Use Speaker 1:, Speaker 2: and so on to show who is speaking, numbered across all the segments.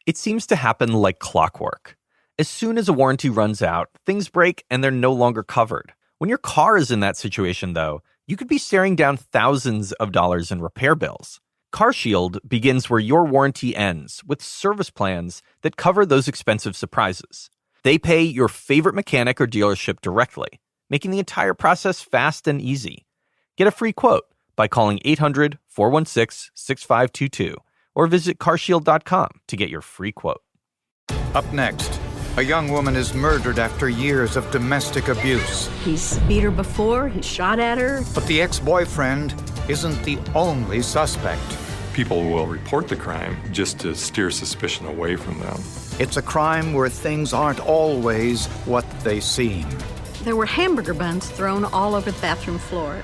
Speaker 1: It seems to happen like clockwork. As soon as a warranty runs out, things break and they're no longer covered. When your car is in that situation, though, you could be staring down thousands of dollars in repair bills. CarShield begins where your warranty ends, with service plans that cover those expensive surprises. They pay your favorite mechanic or dealership directly, making the entire process fast and easy. Get a free quote by calling 800-416-6522 or visit carshield.com to get your free quote.
Speaker 2: Up next, a young woman is murdered after years of domestic abuse.
Speaker 3: He's beat her before, he shot at her.
Speaker 2: But the ex-boyfriend isn't the only suspect.
Speaker 4: People will report the crime just to steer suspicion away from them.
Speaker 2: It's a crime where things aren't always what they seem.
Speaker 3: There were hamburger buns thrown all over the bathroom floor.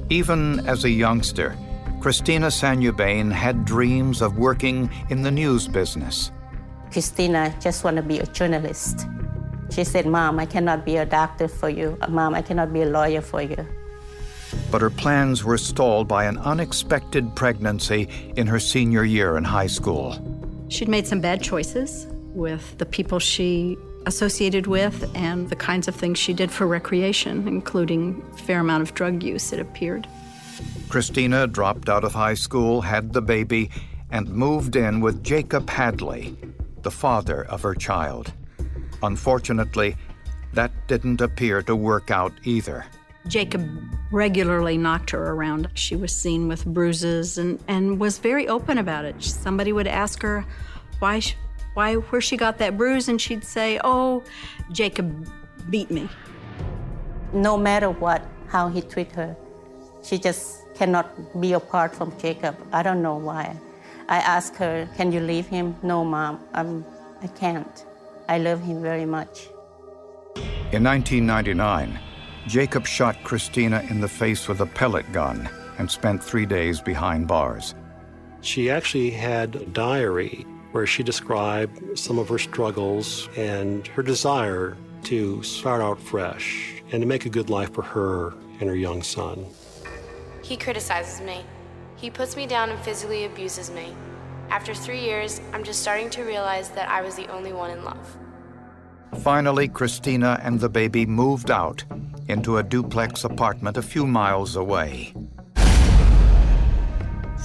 Speaker 2: Even as a youngster, Christina Sanubain had dreams of working in the news business.
Speaker 5: Christina just want to be a journalist. She said, Mom, I cannot be a doctor for you. Mom, I cannot be a lawyer for you.
Speaker 2: But her plans were stalled by an unexpected pregnancy in her senior year in high school.
Speaker 3: She'd made some bad choices with the people she associated with and the kinds of things she did for recreation, including a fair amount of drug use, it appeared.
Speaker 2: Christina dropped out of high school, had the baby, and moved in with Jacob Hadley, the father of her child. Unfortunately, that didn't appear to work out either.
Speaker 3: Jacob regularly knocked her around. She was seen with bruises and was very open about it. Somebody would ask her where she got that bruise, and she'd say, oh, Jacob beat me.
Speaker 5: No matter what, how he treat her, she just cannot be apart from Jacob. I don't know why. I asked her, can you leave him? No, Mom, I can't. I love him very much.
Speaker 2: In 1999, Jacob shot Christina in the face with a pellet gun and spent 3 days behind bars.
Speaker 6: She actually had a diary where she described some of her struggles and her desire to start out fresh and to make a good life for her and her young son.
Speaker 7: He criticizes me. He puts me down and physically abuses me. After 3 years, I'm just starting to realize that I was the only one in love.
Speaker 2: Finally, Christina and the baby moved out into a duplex apartment a few miles away.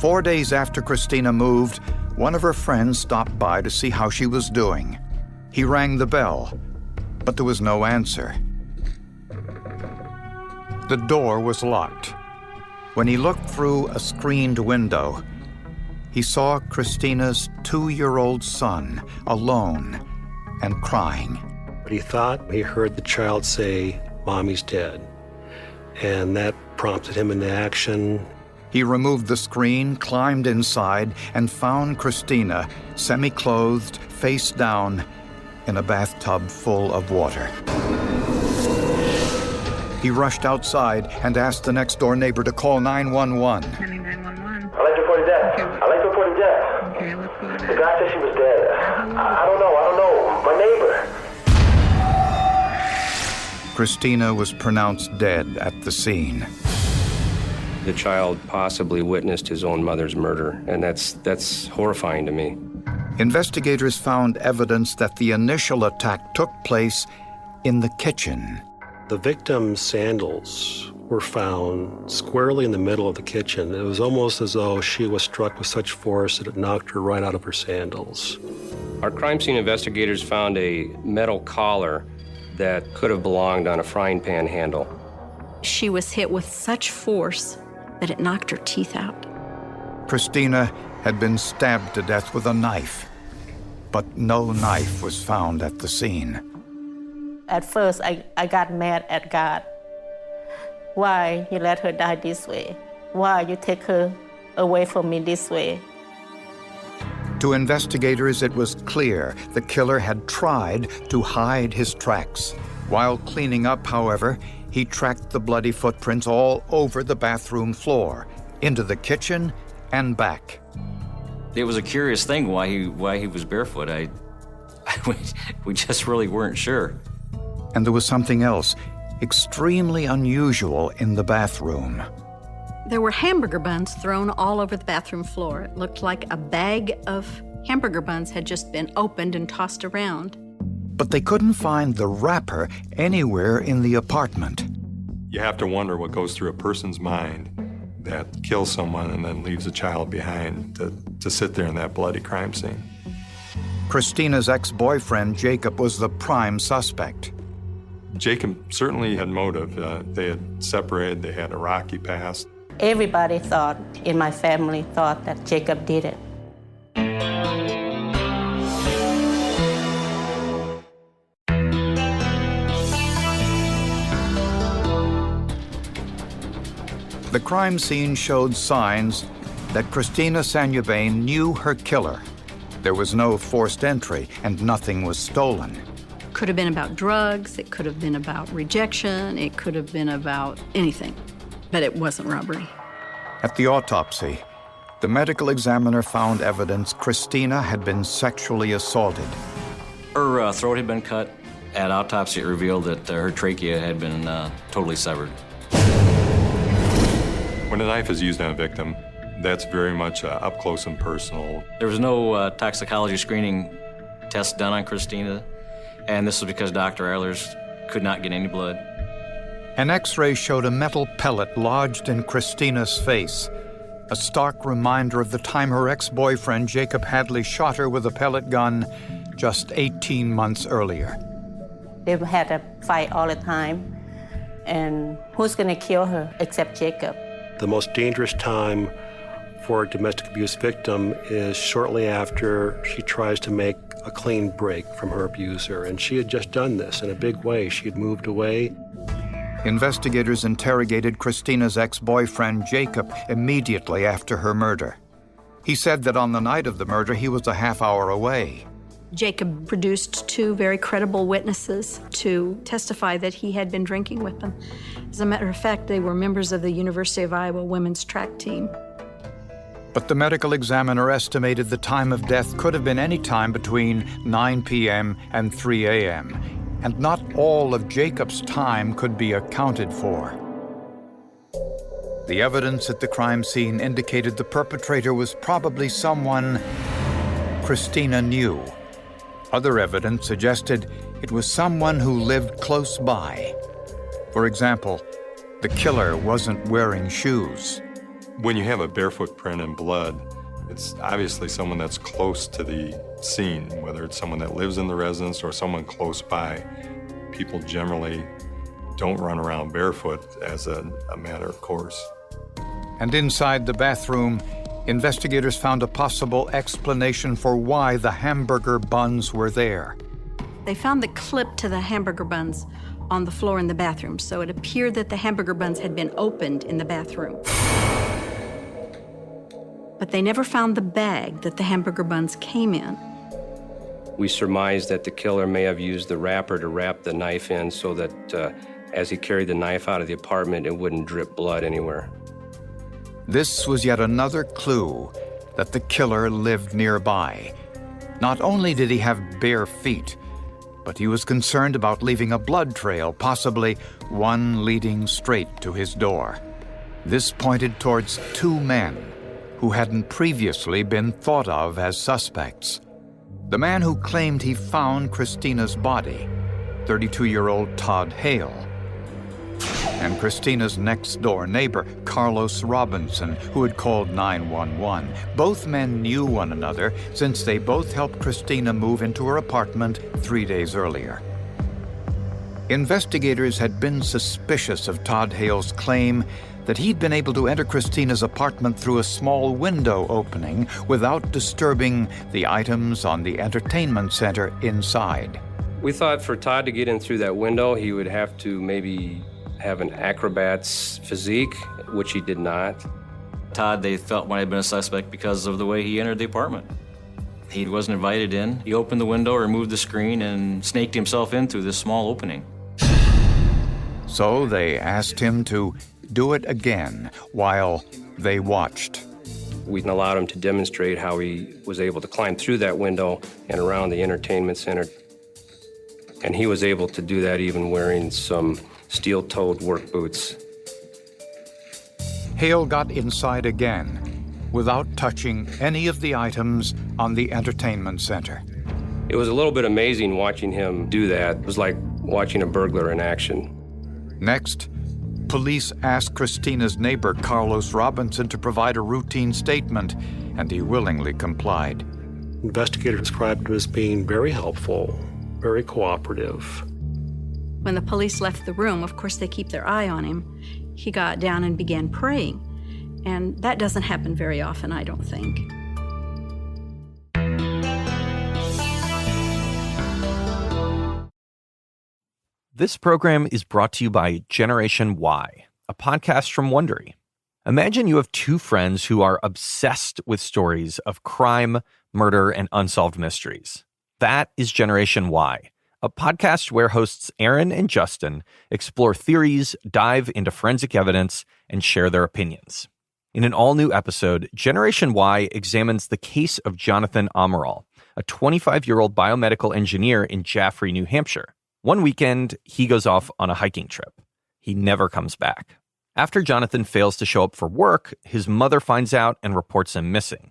Speaker 2: 4 days after Christina moved, one of her friends stopped by to see how she was doing. He rang the bell, but there was no answer. The door was locked. When he looked through a screened window, he saw Christina's 2-year-old son alone and crying.
Speaker 6: But he thought he heard the child say, Mommy's dead. And that prompted him into action.
Speaker 2: He removed the screen, climbed inside, and found Christina semi-clothed, face down, in a bathtub full of water. He rushed outside and asked the next-door neighbor to call 911.
Speaker 8: 911.
Speaker 9: I'd like to report a death.
Speaker 8: Okay,
Speaker 9: I'd like to report a death.
Speaker 8: Okay, what's going on?
Speaker 9: The guy said she was dead. I don't know. My neighbor.
Speaker 2: Christina was pronounced dead at the scene.
Speaker 10: The child possibly witnessed his own mother's murder, and that's horrifying to me.
Speaker 2: Investigators found evidence that the initial attack took place in the kitchen.
Speaker 6: The victim's sandals were found squarely in the middle of the kitchen. It was almost as though she was struck with such force that it knocked her right out of her sandals.
Speaker 10: Our crime scene investigators found a metal collar that could have belonged on a frying pan handle.
Speaker 3: She was hit with such force that it knocked her teeth out.
Speaker 2: Christina had been stabbed to death with a knife, but no knife was found at the scene.
Speaker 5: At first, I got mad at God. Why you let her die this way? Why you take her away from me this way?
Speaker 2: To investigators, it was clear the killer had tried to hide his tracks. While cleaning up, however, he tracked the bloody footprints all over the bathroom floor, into the kitchen and back.
Speaker 11: It was a curious thing why he was barefoot. We just really weren't sure.
Speaker 2: And there was something else. extremely unusual in the bathroom.
Speaker 3: There were hamburger buns thrown all over the bathroom floor. It looked like a bag of hamburger buns had just been opened and tossed around.
Speaker 2: But they couldn't find the wrapper anywhere in the apartment.
Speaker 4: You have to wonder what goes through a person's mind that kills someone and then leaves a child behind to sit there in that bloody crime scene.
Speaker 2: Christina's ex-boyfriend, Jacob, was the prime suspect.
Speaker 4: Jacob certainly had motive. They had separated, they had a rocky past.
Speaker 5: Everybody thought, in my family, thought that Jacob did it.
Speaker 2: The crime scene showed signs that Christina Sanjubain knew her killer. There was no forced entry, and nothing was stolen.
Speaker 3: Could have been about drugs, it could have been about rejection, it could have been about anything, but it wasn't robbery.
Speaker 2: At the autopsy, the medical examiner found evidence Christina had been sexually assaulted.
Speaker 11: Her throat had been cut. At autopsy, it revealed that her trachea had been totally severed.
Speaker 4: When a knife is used on a victim, that's very much up close and personal.
Speaker 11: There was no toxicology screening test done on Christina, and this was because Dr. Ehlers could not get any blood.
Speaker 2: An X-ray showed a metal pellet lodged in Christina's face, a stark reminder of the time her ex-boyfriend Jacob Hadley shot her with a pellet gun just 18 months earlier.
Speaker 5: They had a fight all the time, and who's going to kill her except Jacob?
Speaker 6: The most dangerous time for a domestic abuse victim is shortly after she tries to make a clean break from her abuser, and she had just done this in a big way. She had moved away.
Speaker 2: Investigators interrogated Christina's ex-boyfriend Jacob immediately after her murder. He said that on the night of the murder, he was a half hour away.
Speaker 3: Jacob produced two very credible witnesses to testify that he had been drinking with them. As a matter of fact, they were members of the University of Iowa women's track team.
Speaker 2: But the medical examiner estimated the time of death could have been any time between 9 p.m. and 3 a.m., and not all of Jacob's time could be accounted for. The evidence at the crime scene indicated the perpetrator was probably someone Christina knew. Other evidence suggested it was someone who lived close by. For example, the killer wasn't wearing shoes.
Speaker 4: When you have a barefoot print in blood, it's obviously someone that's close to the scene, whether it's someone that lives in the residence or someone close by. People generally don't run around barefoot as a matter of course.
Speaker 2: And inside the bathroom, investigators found a possible explanation for why the hamburger buns were there.
Speaker 3: They found the clip to the hamburger buns on the floor in the bathroom, so it appeared that the hamburger buns had been opened in the bathroom. But they never found the bag that the hamburger buns came in.
Speaker 10: We surmised that the killer may have used the wrapper to wrap the knife in so that as he carried the knife out of the apartment, it wouldn't drip blood anywhere.
Speaker 2: This was yet another clue that the killer lived nearby. Not only did he have bare feet, but he was concerned about leaving a blood trail, possibly one leading straight to his door. This pointed towards two men who hadn't previously been thought of as suspects. The man who claimed he found Christina's body, 32-year-old Todd Hale, and Christina's next-door neighbor, Carlos Robinson, who had called 911. Both men knew one another since they both helped Christina move into her apartment 3 days earlier. Investigators had been suspicious of Todd Hale's claim that he'd been able to enter Christina's apartment through a small window opening without disturbing the items on the entertainment center inside.
Speaker 10: We thought for Todd to get in through that window, he would have to maybe have an acrobat's physique, which he did not.
Speaker 11: Todd, they felt might have been a suspect because of the way he entered the apartment. He wasn't invited in. He opened the window, removed the screen, and snaked himself in through this small opening.
Speaker 2: So they asked him to do it again while they watched.
Speaker 10: We allowed him to demonstrate how he was able to climb through that window and around the entertainment center. And he was able to do that even wearing some steel-toed work boots.
Speaker 2: Hale got inside again without touching any of the items on the entertainment center.
Speaker 10: It was a little bit amazing watching him do that. It was like watching a burglar in action.
Speaker 2: Next, police asked Christina's neighbor, Carlos Robinson, to provide a routine statement, and he willingly complied.
Speaker 6: Investigators described him as being very helpful, very cooperative.
Speaker 3: When the police left the room, of course, they keep their eye on him. He got down and began praying. And that doesn't happen very often, I don't think.
Speaker 1: This program is brought to you by Generation Y, a podcast from Wondery. Imagine you have two friends who are obsessed with stories of crime, murder, and unsolved mysteries. That is Generation Y, a podcast where hosts Aaron and Justin explore theories, dive into forensic evidence, and share their opinions. In an all-new episode, Generation Y examines the case of Jonathan Amaral, a 25-year-old biomedical engineer in Jaffrey, New Hampshire. One weekend, he goes off on a hiking trip. He never comes back. After Jonathan fails to show up for work, his mother finds out and reports him missing.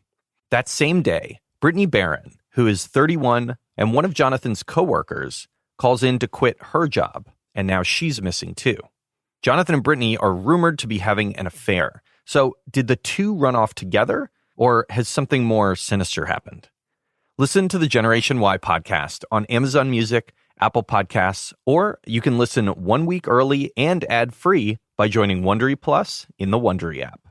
Speaker 1: That same day, Brittany Barron, who is 31 and one of Jonathan's coworkers, calls in to quit her job, and now she's missing too. Jonathan and Brittany are rumored to be having an affair. So did the two run off together, or has something more sinister happened? Listen to the Generation Y podcast on Amazon Music, Apple Podcasts, or you can listen 1 week early and ad-free by joining Wondery Plus in the Wondery app.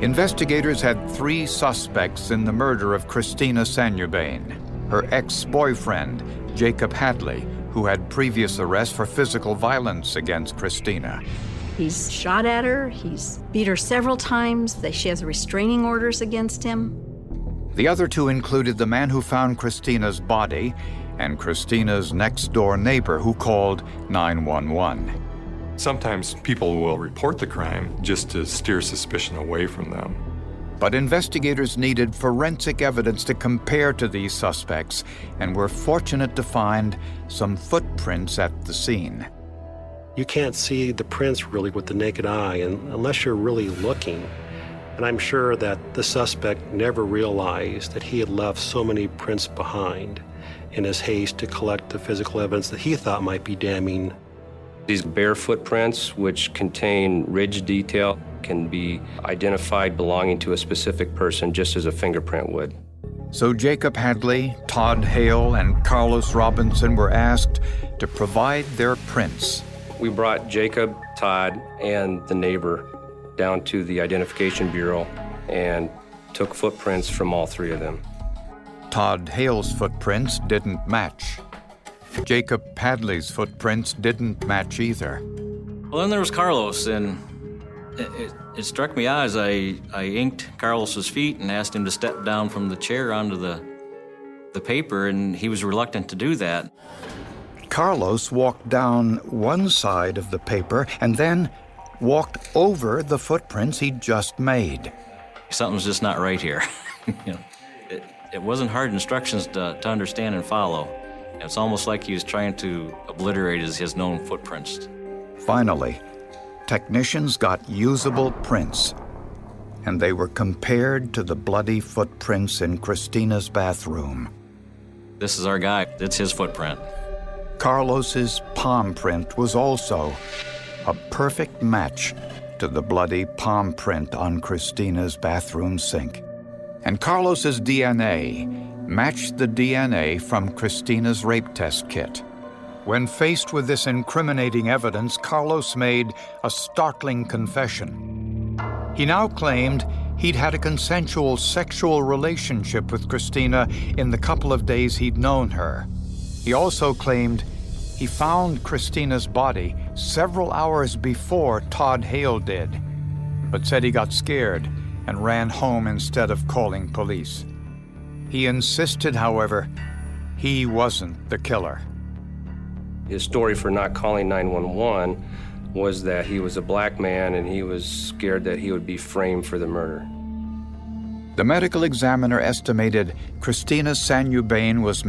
Speaker 2: Investigators had 3 suspects in the murder of Christina Sanubane. Her ex-boyfriend, Jacob Hadley, who had previous arrests for physical violence against Christina.
Speaker 3: He's shot at her. He's beat her several times. She has restraining orders against him.
Speaker 2: The other 2 included the man who found Christina's body and Christina's next-door neighbor who called 911.
Speaker 4: Sometimes people will report the crime just to steer suspicion away from them.
Speaker 2: But investigators needed forensic evidence to compare to these suspects and were fortunate to find some footprints at the scene.
Speaker 6: You can't see the prints really with the naked eye unless you're really looking. And I'm sure that the suspect never realized that he had left so many prints behind in his haste to collect the physical evidence that he thought might be damning.
Speaker 10: These bare footprints, which contain ridge detail, can be identified belonging to a specific person just as a fingerprint would.
Speaker 2: So Jacob Hadley, Todd Hale, and Carlos Robinson were asked to provide their prints.
Speaker 10: We brought Jacob, Todd, and the neighbor down to the Identification Bureau and took footprints from all 3 of them.
Speaker 2: Todd Hale's footprints didn't match. Jacob Hadley's footprints didn't match either.
Speaker 11: Well, then there was Carlos, and it struck me as I inked Carlos's feet and asked him to step down from the chair onto the paper, and he was reluctant to do that.
Speaker 2: Carlos walked down one side of the paper and then walked over the footprints he'd just made.
Speaker 11: Something's just not right here. It wasn't hard instructions to understand and follow. It's almost like he was trying to obliterate his known footprints.
Speaker 2: Finally, technicians got usable prints, and they were compared to the bloody footprints in Christina's bathroom.
Speaker 11: This is our guy. It's his footprint.
Speaker 2: Carlos's palm print was also a perfect match to the bloody palm print on Christina's bathroom sink. And Carlos's DNA matched the DNA from Christina's rape test kit. When faced with this incriminating evidence, Carlos made a startling confession. He now claimed he'd had a consensual sexual relationship with Christina in the couple of days he'd known her. He also claimed he found Christina's body several hours before Todd Hale did, but said he got scared and ran home instead of calling police. He insisted, however, he wasn't the killer.
Speaker 10: His story for not calling 911 was that he was a black man and he was scared that he would be framed for the murder.
Speaker 2: The medical examiner estimated Christina Sanubane was